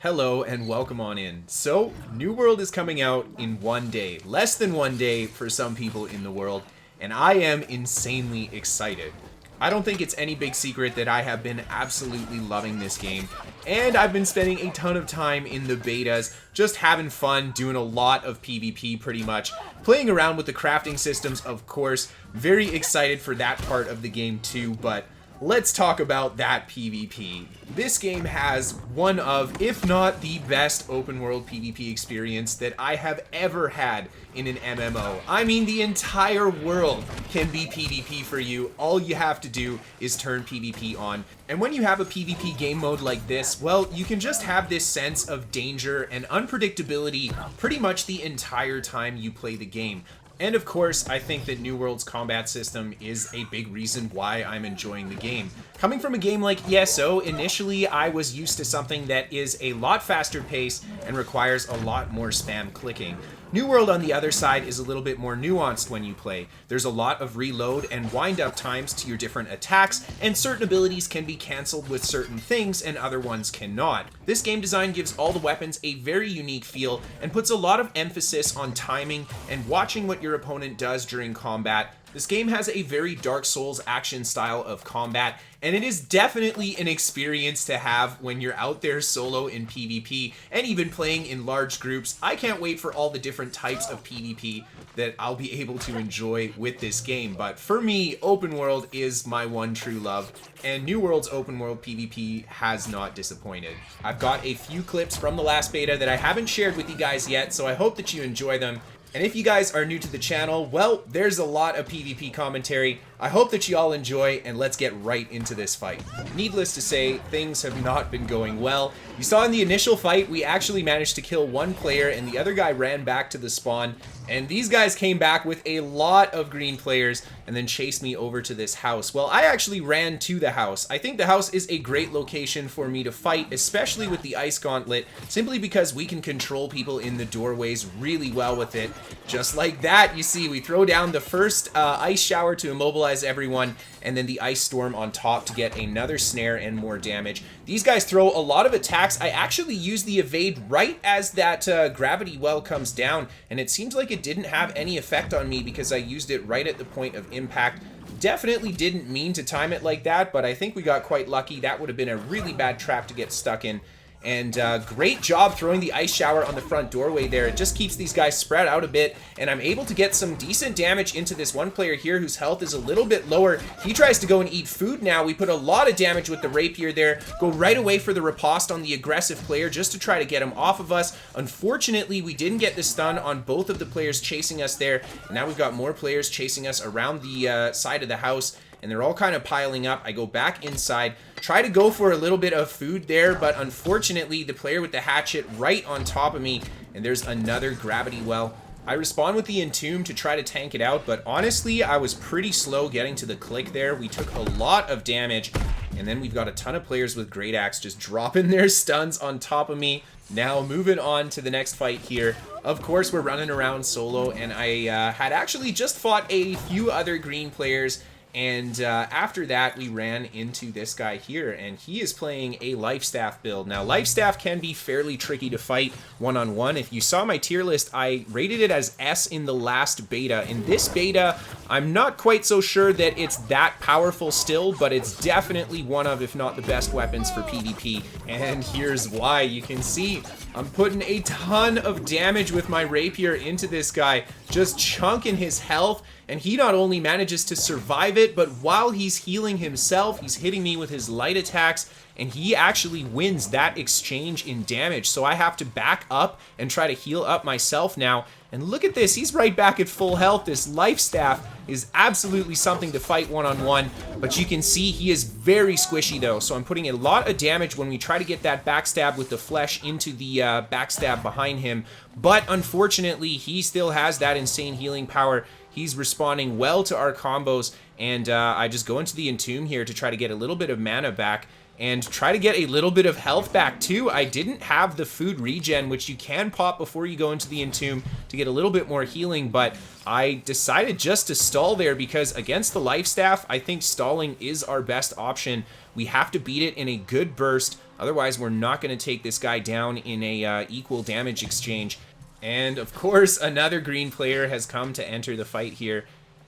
Hello and welcome on in. So, New World is coming out in one day, less than one day for some people in the world, and I am insanely excited. I don't think it's any big secret that I have been absolutely loving this game, and I've been spending a ton of time in the betas, just having fun, doing a lot of PvP pretty much, playing around with the crafting systems, of course. Very excited for that part of the game too, but let's talk about that PvP. This game has one of, if not the best open world PvP experience that I have ever had in an MMO. I mean, the entire world can be PvP for you. All you have to do is turn PvP on. And when you have a PvP game mode like this, well, you can just have this sense of danger and unpredictability pretty much the entire time you play the game. And of course, I think that New World's combat system is a big reason why I'm enjoying the game. Coming from a game like ESO, initially I was used to something that is a lot faster pace and requires a lot more spam clicking. New World, on the other side, is a little bit more nuanced when you play. There's a lot of reload and wind-up times to your different attacks, and certain abilities can be cancelled with certain things and other ones cannot. This game design gives all the weapons a very unique feel and puts a lot of emphasis on timing and watching what your opponent does during combat. This game has a very Dark Souls action style of combat, and it is definitely an experience to have when you're out there solo in PvP and even playing in large groups. I can't wait for all the different types of PvP that I'll be able to enjoy with this game. But for me, open world is my one true love, and New World's open world PvP has not disappointed. I've got a few clips from the last beta that I haven't shared with you guys yet, so I hope that you enjoy them. And if you guys are new to the channel, well, there's a lot of PvP commentary. I hope that you all enjoy, and let's get right into this fight. Needless to say, things have not been going well. You saw in the initial fight, we actually managed to kill one player, and the other guy ran back to the spawn. And these guys came back with a lot of green players and then chased me over to this house. Well, I actually ran to the house. I think the house is a great location for me to fight, especially with the ice gauntlet, simply because we can control people in the doorways really well with it. Just like that, you see, we throw down the first ice shower to immobilize everyone, and then the ice storm on top to get another snare and more damage. These guys throw a lot of attacks. I actually use the evade right as that gravity well comes down, and it seems like it didn't have any effect on me because I used it right at the point of impact. Definitely didn't mean to time it like that, but I think we got quite lucky. That would have been a really bad trap to get stuck in. And great job throwing the ice shower on the front doorway there. It just keeps these guys spread out a bit, and I'm able to get some decent damage into this one player here whose health is a little bit lower. He tries to go and eat food now. We put a lot of damage with the rapier there. Go right away for the riposte on the aggressive player just to try to get him off of us. Unfortunately, we didn't get the stun on both of the players chasing us there. And now we've got more players chasing us around the side of the house, and they're all kind of piling up. I go back inside, try to go for a little bit of food there, but unfortunately the player with the hatchet right on top of me, and there's another gravity well. I respawn with the entomb to try to tank it out, but honestly I was pretty slow getting to the click there. We took a lot of damage, and then we've got a ton of players with great axe just dropping their stuns on top of me. Now moving on to the next fight here. Of course we're running around solo, and I had actually just fought a few other green players. And after that, we ran into this guy here, and he is playing a Life Staff build. Now, Life Staff can be fairly tricky to fight one-on-one. If you saw my tier list, I rated it as S in the last beta. In this beta, I'm not quite so sure that it's that powerful still, but it's definitely one of, if not the best weapons for PvP. And here's why. You can see I'm putting a ton of damage with my rapier into this guy, just chunking his health. And he not only manages to survive it, but while he's healing himself, he's hitting me with his light attacks, and he actually wins that exchange in damage. So I have to back up and try to heal up myself now. And look at this, he's right back at full health. This Life Staff is absolutely something to fight one-on-one, but you can see he is very squishy though. So I'm putting a lot of damage when we try to get that backstab with the flesh into the backstab behind him. But unfortunately, he still has that insane healing power. He's responding well to our combos, and I just go into the entomb here to try to get a little bit of mana back and try to get a little bit of health back too. I didn't have the food regen, which you can pop before you go into the entomb to get a little bit more healing, but I decided just to stall there because against the Life Staff, I think stalling is our best option We have to beat it in a good burst. Otherwise, we're not going to take this guy down in a equal damage exchange. And of course, another green player has come to enter the fight here.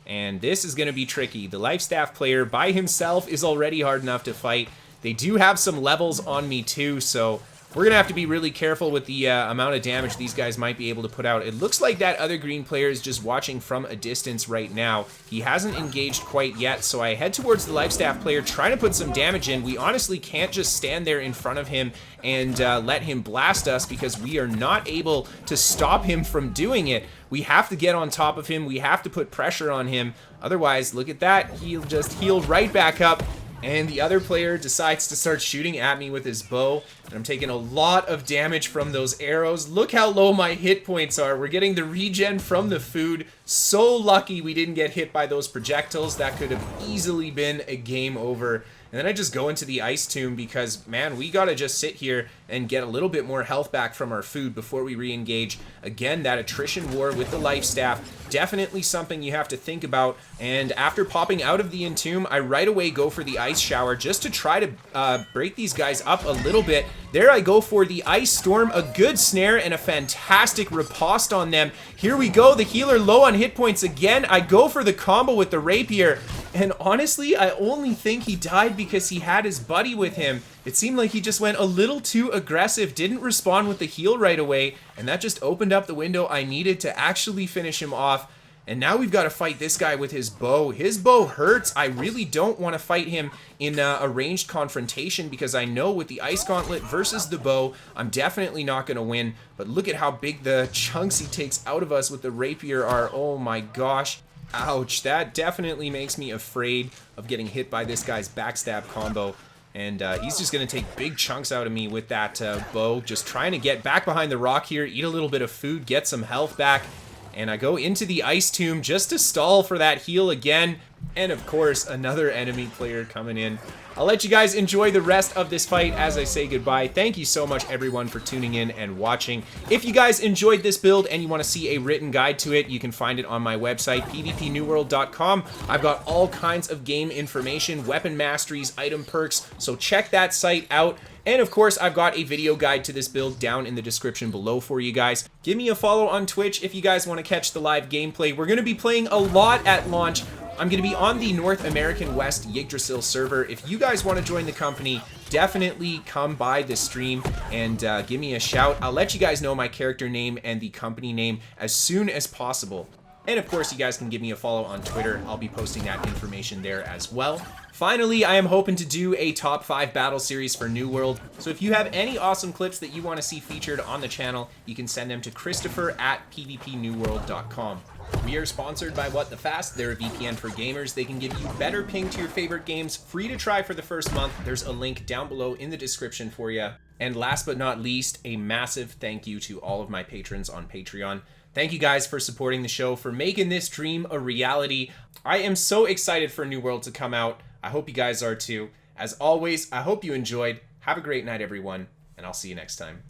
And this is going to be tricky. The life staff player by himself is already hard enough to fight. They do have some levels on me too, so we're going to have to be really careful with the amount of damage these guys might be able to put out. It looks like that other green player is just watching from a distance right now. He hasn't engaged quite yet, so I head towards the life staff player, trying to put some damage in. We honestly can't just stand there in front of him and let him blast us, because we are not able to stop him from doing it. We have to get on top of him. We have to put pressure on him. Otherwise, look at that. He'll just heal right back up. And the other player decides to start shooting at me with his bow. And I'm taking a lot of damage from those arrows. Look how low my hit points are. We're getting the regen from the food. So lucky we didn't get hit by those projectiles. That could have easily been a game over. And then I just go into the ice tomb because, man, we gotta just sit here and get a little bit more health back from our food before we re-engage. Again, that attrition war with the life staff, definitely something you have to think about. And after popping out of the entomb, I right away go for the ice shower just to try to break these guys up a little bit. There I go for the ice storm, a good snare and a fantastic riposte on them. Here we go, the healer low on hit points again. I go for the combo with the rapier. And honestly, I only think he died because he had his buddy with him. It seemed like he just went a little too aggressive, didn't respond with the heal right away, and that just opened up the window I needed to actually finish him off. And now we've got to fight this guy with his bow. His bow hurts. I really don't want to fight him in a ranged confrontation, because I know with the ice gauntlet versus the bow, I'm definitely not going to win. But look at how big the chunks he takes out of us with the rapier are. Oh my gosh. Ouch, that definitely makes me afraid of getting hit by this guy's backstab combo. And he's just going to take big chunks out of me with that bow. Just trying to get back behind the rock here, eat a little bit of food, get some health back. And I go into the ice tomb just to stall for that heal again. And of course, another enemy player coming in. I'll let you guys enjoy the rest of this fight as I say goodbye. Thank you so much, everyone, for tuning in and watching. If you guys enjoyed this build and you want to see a written guide to it, you can find it on my website, pvpnewworld.com. I've got all kinds of game information, weapon masteries, item perks, so check that site out. And of course, I've got a video guide to this build down in the description below for you guys. Give me a follow on Twitch if you guys want to catch the live gameplay. We're going to be playing a lot at launch. I'm going to be on the North American West Yggdrasil server. If you guys want to join the company, definitely come by the stream and give me a shout. I'll let you guys know my character name and the company name as soon as possible. And of course, you guys can give me a follow on Twitter. I'll be posting that information there as well. Finally, I am hoping to do a top 5 battle series for New World. So if you have any awesome clips that you want to see featured on the channel, you can send them to Kristofer at pvpnewworld.com. We are sponsored by What the Fast. They're a VPN for gamers. They can give you better ping to your favorite games, free to try for the first month. There's a link down below in the description for you. And last but not least, a massive thank you to all of my patrons on Patreon. Thank you guys for supporting the show, for making this dream a reality. I am so excited for New World to come out. I hope you guys are too. As always, I hope you enjoyed. Have a great night, everyone, and I'll see you next time.